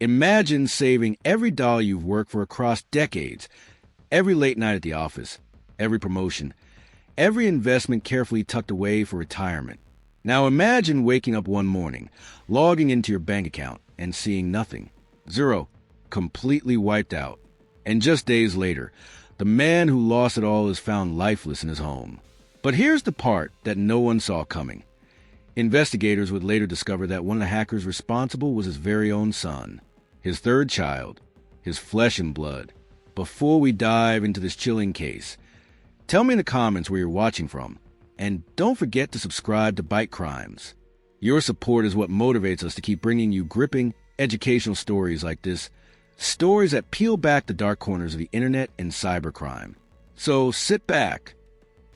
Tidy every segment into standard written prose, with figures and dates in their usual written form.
Imagine saving every dollar you've worked for across decades, every late night at the office, every promotion, every investment carefully tucked away for retirement. Now imagine waking up one morning, logging into your bank account, and seeing nothing. Zero. Completely wiped out. And just days later, the man who lost it all is found lifeless in his home. But here's the part that no one saw coming. Investigators would later discover that one of the hackers responsible was his very own son, his third child, his flesh and blood. Before we dive into this chilling case, tell me in the comments where you're watching from, and don't forget to subscribe to BYTE Crimes. Your support is what motivates us to keep bringing you gripping, educational stories like this, stories that peel back the dark corners of the internet and cybercrime. So sit back,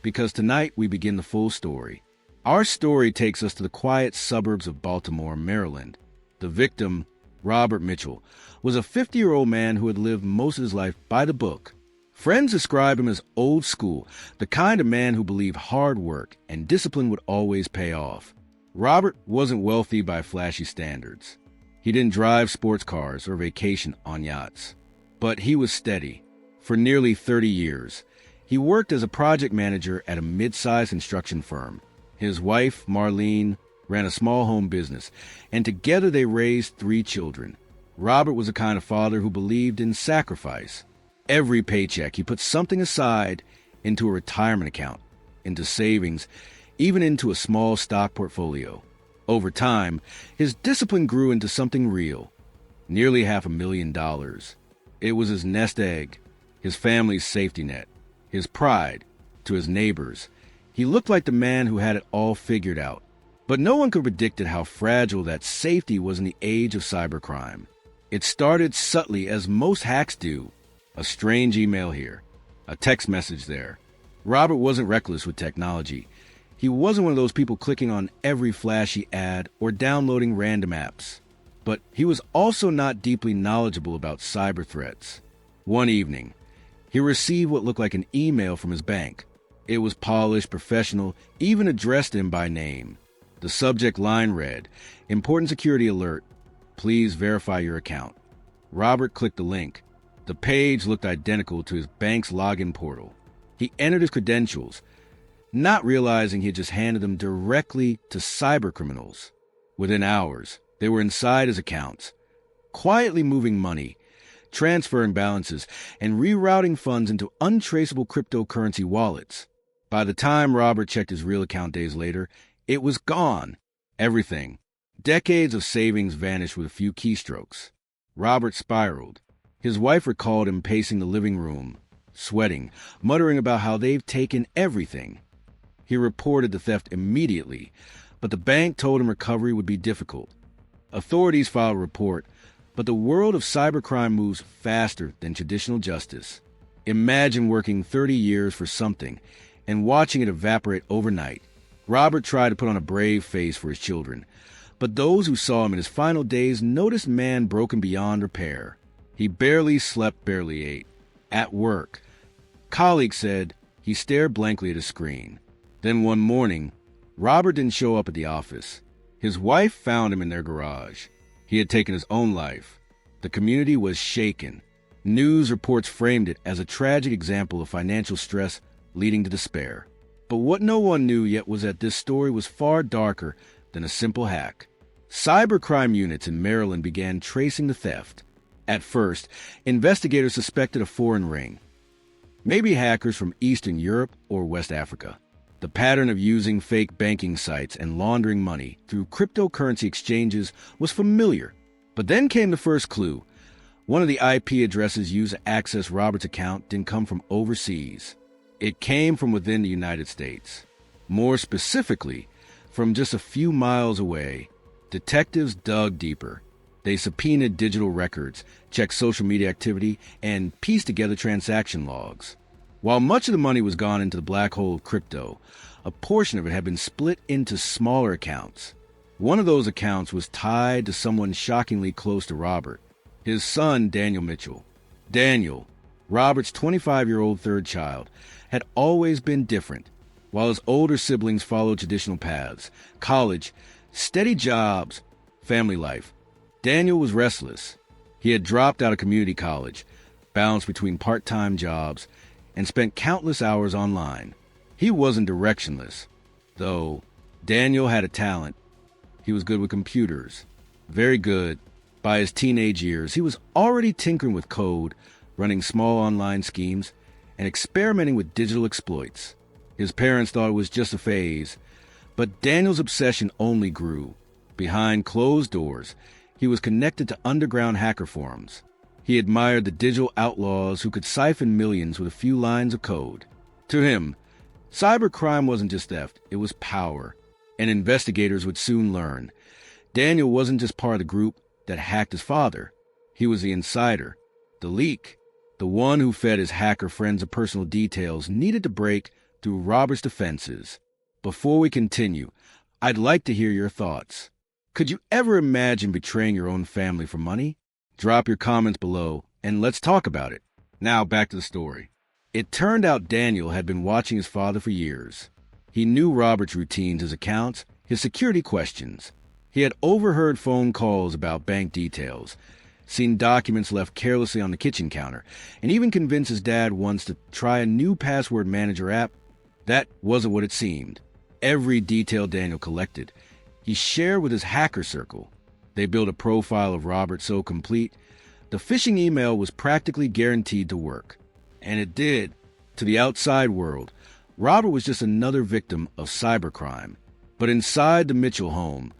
because tonight we begin the full story. Our story takes us to the quiet suburbs of Baltimore, Maryland. The victim, Robert Mitchell, was a 50-year-old man who had lived most of his life by the book. Friends describe him as old school, the kind of man who believed hard work and discipline would always pay off. Robert wasn't wealthy by flashy standards. He didn't drive sports cars or vacation on yachts. But he was steady. For nearly 30 years, he worked as a project manager at a mid-sized construction firm. His wife, Marlene, ran a small home business, and together they raised 3 children. Robert was the kind of father who believed in sacrifice. Every paycheck, he put something aside into a retirement account, into savings, even into a small stock portfolio. Over time, his discipline grew into something real, nearly $500,000. It was his nest egg, his family's safety net, his pride to his neighbors. He looked like the man who had it all figured out. But no one could have predicted how fragile that safety was in the age of cybercrime. It started subtly, as most hacks do. A strange email here, a text message there. Robert wasn't reckless with technology. He wasn't one of those people clicking on every flashy ad or downloading random apps. But he was also not deeply knowledgeable about cyber threats. One evening, he received what looked like an email from his bank. It was polished, professional, even addressed him by name. The subject line read, "Important security alert. Please verify your account." Robert clicked the link. The page looked identical to his bank's login portal. He entered his credentials, not realizing he had just handed them directly to cybercriminals. Within hours, they were inside his accounts, quietly moving money, transferring balances, and rerouting funds into untraceable cryptocurrency wallets. By the time Robert checked his real account days later, it was gone. Everything. Decades of savings vanished with a few keystrokes. Robert spiraled. His wife recalled him pacing the living room, sweating, muttering about how they've taken everything. He reported the theft immediately, but the bank told him recovery would be difficult. Authorities filed a report, but the world of cybercrime moves faster than traditional justice. Imagine working 30 years for something and watching it evaporate overnight. Robert tried to put on a brave face for his children, but those who saw him in his final days noticed man broken beyond repair. He barely slept, barely ate. At work, colleagues said he stared blankly at a screen. Then one morning, Robert didn't show up at the office. His wife found him in their garage. He had taken his own life. The community was shaken. News reports framed it as a tragic example of financial stress leading to despair. But what no one knew yet was that this story was far darker than a simple hack. Cybercrime units in Maryland began tracing the theft. At first, investigators suspected a foreign ring, maybe hackers from Eastern Europe or West Africa. The pattern of using fake banking sites and laundering money through cryptocurrency exchanges was familiar. But then came the first clue. One of the IP addresses used to access Robert's account didn't come from overseas. It came from within the United States. More specifically, from just a few miles away. Detectives dug deeper. They subpoenaed digital records, checked social media activity, and pieced together transaction logs. While much of the money was gone into the black hole of crypto, a portion of it had been split into smaller accounts. One of those accounts was tied to someone shockingly close to Robert, his son, Daniel Mitchell. Daniel, Robert's 25-year-old third child, had always been different. While his older siblings followed traditional paths, college, steady jobs, family life, Daniel was restless. He had dropped out of community college, bounced between part-time jobs, and spent countless hours online. He wasn't directionless, though Daniel had a talent. He was good with computers. Very good. By his teenage years, he was already tinkering with code, running small online schemes, and experimenting with digital exploits. His parents thought it was just a phase, but Daniel's obsession only grew. Behind closed doors, he was connected to underground hacker forums. He admired the digital outlaws who could siphon millions with a few lines of code. To him, cybercrime wasn't just theft, it was power, and investigators would soon learn. Daniel wasn't just part of the group that hacked his father. He was the insider, the leak, the one who fed his hacker friends the personal details needed to break through Robert's defenses. Before we continue, I'd like to hear your thoughts. Could you ever imagine betraying your own family for money? Drop your comments below, and let's talk about it. Now back to the story. It turned out Daniel had been watching his father for years. He knew Robert's routines, his accounts, his security questions. He had overheard phone calls about bank details, seen documents left carelessly on the kitchen counter, and even convinced his dad once to try a new password manager app. That wasn't what it seemed. Every detail Daniel collected, he shared with his hacker circle. They built a profile of Robert so complete, the phishing email was practically guaranteed to work. And it did. To the outside world, Robert was just another victim of cybercrime. But inside the Mitchell home,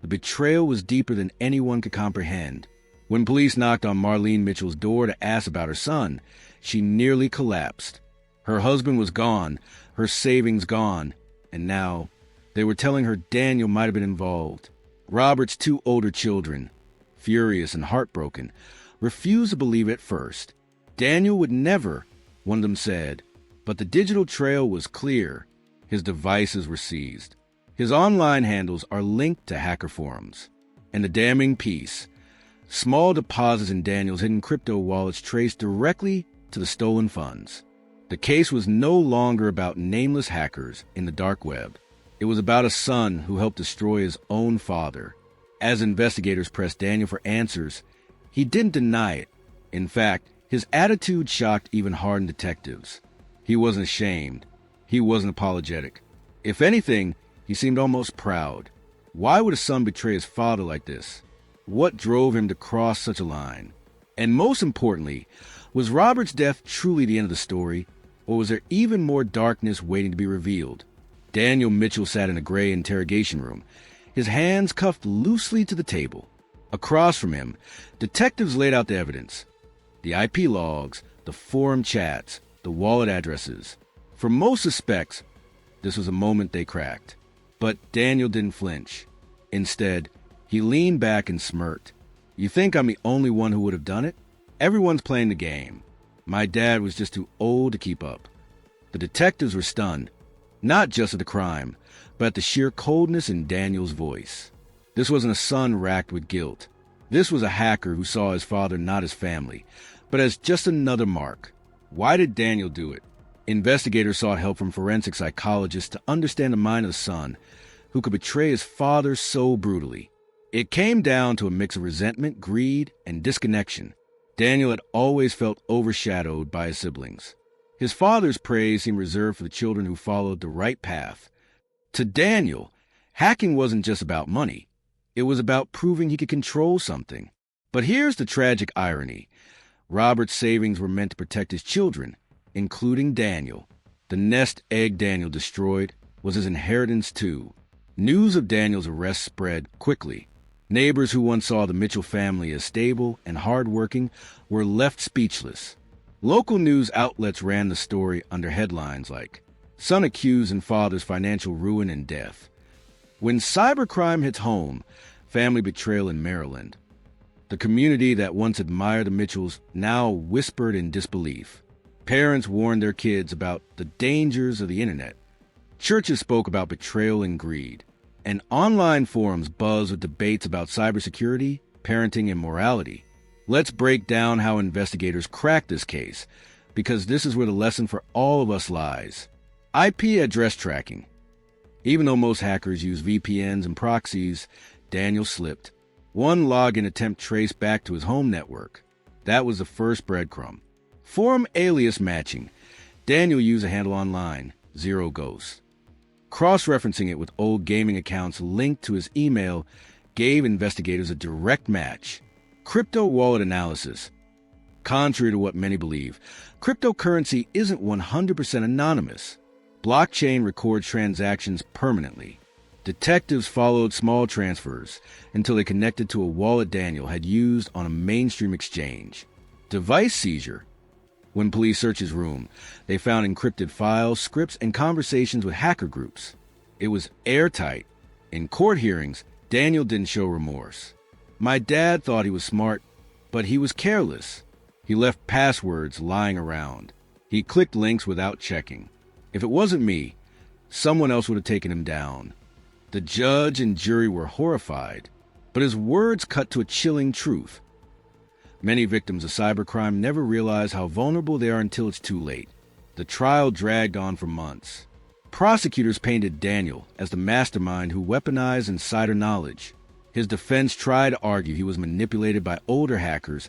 the betrayal was deeper than anyone could comprehend. When police knocked on Marlene Mitchell's door to ask about her son, she nearly collapsed. Her husband was gone, her savings gone, and now they were telling her Daniel might have been involved. Robert's two older children, furious and heartbroken, refused to believe it at first. Daniel would never, one of them said, but the digital trail was clear. His devices were seized. His online handles are linked to hacker forums. And the damning piece, small deposits in Daniel's hidden crypto wallets traced directly to the stolen funds. The case was no longer about nameless hackers in the dark web. It was about a son who helped destroy his own father. As investigators pressed Daniel for answers, he didn't deny it. In fact, his attitude shocked even hardened detectives. He wasn't ashamed. He wasn't apologetic. If anything, he seemed almost proud. Why would a son betray his father like this? What drove him to cross such a line? And most importantly, was Robert's death truly the end of the story, or was there even more darkness waiting to be revealed? Daniel Mitchell sat in a gray interrogation room, his hands cuffed loosely to the table. Across from him, detectives laid out the evidence. The IP logs, the forum chats, the wallet addresses. For most suspects, this was a moment they cracked. But Daniel didn't flinch. Instead, he leaned back and smirked. You think I'm the only one who would have done it? Everyone's playing the game. My dad was just too old to keep up. The detectives were stunned, not just at the crime, but at the sheer coldness in Daniel's voice. This wasn't a son racked with guilt. This was a hacker who saw his father not as family, but as just another mark. Why did Daniel do it? Investigators sought help from forensic psychologists to understand the mind of the son who could betray his father so brutally. It came down to a mix of resentment, greed, and disconnection. Daniel had always felt overshadowed by his siblings. His father's praise seemed reserved for the children who followed the right path. To Daniel, hacking wasn't just about money. It was about proving he could control something. But here's the tragic irony. Robert's savings were meant to protect his children, including Daniel. The nest egg Daniel destroyed was his inheritance too. News of Daniel's arrest spread quickly. Neighbors who once saw the Mitchell family as stable and hardworking were left speechless. Local news outlets ran the story under headlines like, "Son accused in father's financial ruin and death." When cybercrime hits home, family betrayal in Maryland, the community that once admired the Mitchells now whispered in disbelief. Parents warned their kids about the dangers of the internet. Churches spoke about betrayal and greed. And online forums buzzed with debates about cybersecurity, parenting, and morality. Let's break down how investigators cracked this case, because this is where the lesson for all of us lies. IP address tracking. Even though most hackers use VPNs and proxies, Daniel slipped. One login attempt traced back to his home network. That was the first breadcrumb. Forum alias matching. Daniel used a handle online, Zero Ghost. Cross-referencing it with old gaming accounts linked to his email gave investigators a direct match. Crypto wallet analysis. Contrary to what many believe, cryptocurrency isn't 100% anonymous. Blockchain records transactions permanently. Detectives followed small transfers until they connected to a wallet Daniel had used on a mainstream exchange. Device seizure. When police searched his room, they found encrypted files, scripts, and conversations with hacker groups. It was airtight. In court hearings, Daniel didn't show remorse. My dad thought he was smart, but he was careless. He left passwords lying around. He clicked links without checking. If it wasn't me, someone else would have taken him down. The judge and jury were horrified, but his words cut to a chilling truth. Many victims of cybercrime never realize how vulnerable they are until it's too late. The trial dragged on for months. Prosecutors painted Daniel as the mastermind who weaponized insider knowledge. His defense tried to argue he was manipulated by older hackers,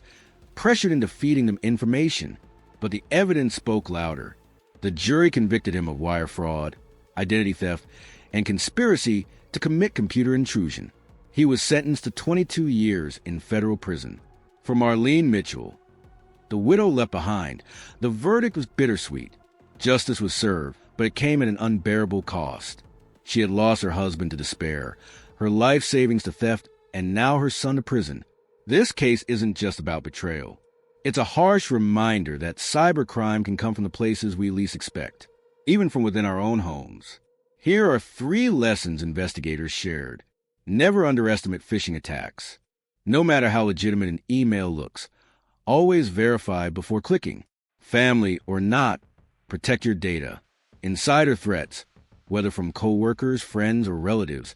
pressured into feeding them information, but the evidence spoke louder. The jury convicted him of wire fraud, identity theft, and conspiracy to commit computer intrusion. He was sentenced to 22 years in federal prison. For Marlene Mitchell, the widow left behind, the verdict was bittersweet. Justice was served, but it came at an unbearable cost. She had lost her husband to despair, her life savings to theft, and now her son to prison. This case isn't just about betrayal. It's a harsh reminder that cybercrime can come from the places we least expect, even from within our own homes. Here are 3 lessons investigators shared. Never underestimate phishing attacks. No matter how legitimate an email looks, always verify before clicking. Family or not, protect your data. Insider threats, whether from coworkers, friends, or relatives,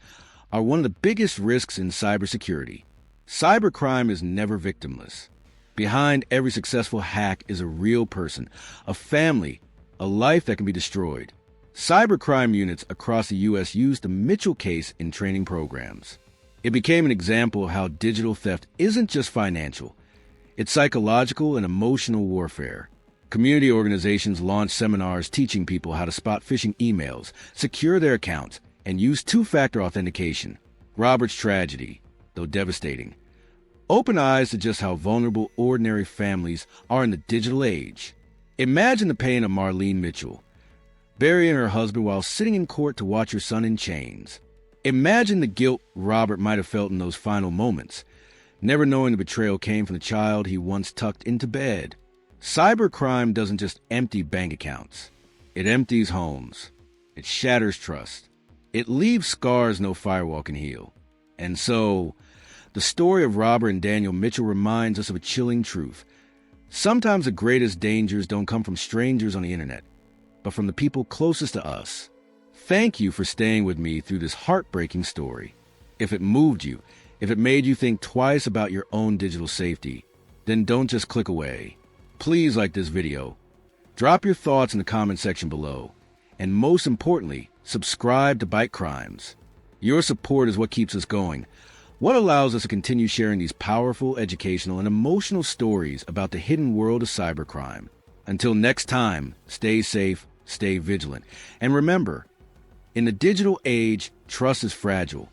are one of the biggest risks in cybersecurity. Cybercrime is never victimless. Behind every successful hack is a real person, a family, a life that can be destroyed. Cybercrime units across the U.S. used the Mitchell case in training programs. It became an example of how digital theft isn't just financial. It's psychological and emotional warfare. Community organizations launched seminars teaching people how to spot phishing emails, secure their accounts, and use two-factor authentication. Robert's tragedy, though devastating, opened eyes to just how vulnerable ordinary families are in the digital age. Imagine the pain of Marlene Mitchell, burying her husband while sitting in court to watch her son in chains. Imagine the guilt Robert might have felt in those final moments, never knowing the betrayal came from the child he once tucked into bed. Cybercrime doesn't just empty bank accounts. It empties homes. It shatters trust. It leaves scars no firewall can heal. And so, the story of Robert and Daniel Mitchell reminds us of a chilling truth. Sometimes the greatest dangers don't come from strangers on the internet, but from the people closest to us. Thank you for staying with me through this heartbreaking story. If it moved you, if it made you think twice about your own digital safety, then don't just click away. Please like this video. Drop your thoughts in the comment section below. And most importantly, subscribe to BYTE Crimes. Your support is what keeps us going, what allows us to continue sharing these powerful, educational, and emotional stories about the hidden world of cybercrime. Until next time, stay safe, stay vigilant, and remember, in the digital age, trust is fragile,